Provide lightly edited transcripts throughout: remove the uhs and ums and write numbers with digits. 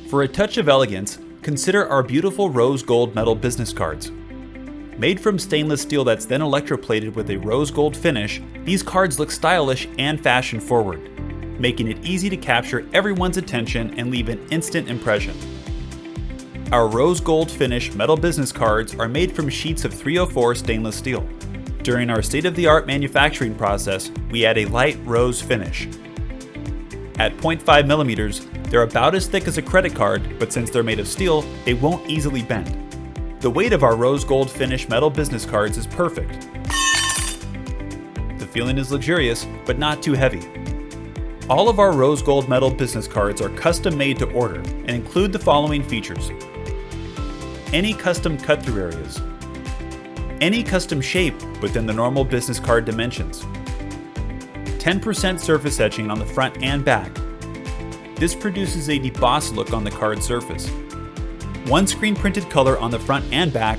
For a touch of elegance, consider our beautiful rose gold metal business cards. Made from stainless steel that's then electroplated with a rose gold finish, these cards look stylish and fashion forward, making it easy to capture everyone's attention and leave an instant impression. Our rose gold finish metal business cards are made from sheets of 304 stainless steel. During our state-of-the-art manufacturing process, we add a light rose finish. At 0.5 millimeters, they're about as thick as a credit card, but since they're made of steel, they won't easily bend. The weight of our rose gold finish metal business cards is perfect. The feeling is luxurious, but not too heavy. All of our rose gold metal business cards are custom made to order and include the following features: any custom cut-through areas, any custom shape within the normal business card dimensions, 10% surface etching on the front and back. This produces a debossed look on the card surface. One screen printed color on the front and back,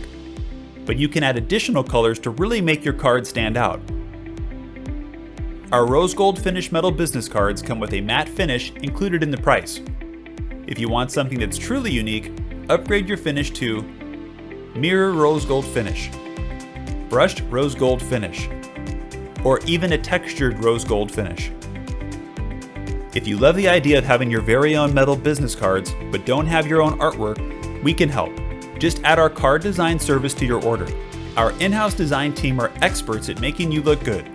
but you can add additional colors to really make your card stand out. Our rose gold finish metal business cards come with a matte finish included in the price. If you want something that's truly unique, upgrade your finish to mirror rose gold finish, brushed rose gold finish, or even a textured rose gold finish. If you love the idea of having your very own metal business cards but don't have your own artwork, we can help. Just add our card design service to your order. Our in-house design team are experts at making you look good.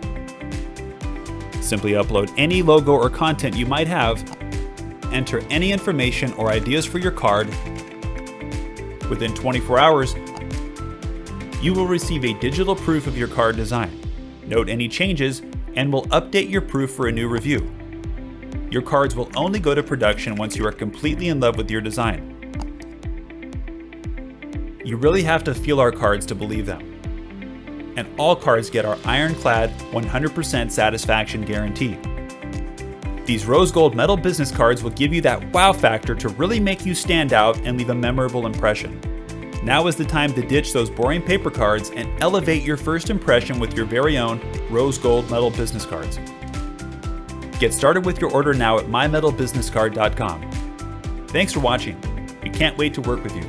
Simply upload any logo or content you might have, enter any information or ideas for your card. Within 24 hours, you will receive a digital proof of your card design. Note any changes, and we'll update your proof for a new review. Your cards will only go to production once you are completely in love with your design. You really have to feel our cards to believe them. And all cards get our ironclad 100% satisfaction guarantee. These rose gold metal business cards will give you that wow factor to really make you stand out and leave a memorable impression. Now is the time to ditch those boring paper cards and elevate your first impression with your very own rose gold metal business cards. Get started with your order now at mymetalbusinesscard.com. Thanks for watching. We can't wait to work with you.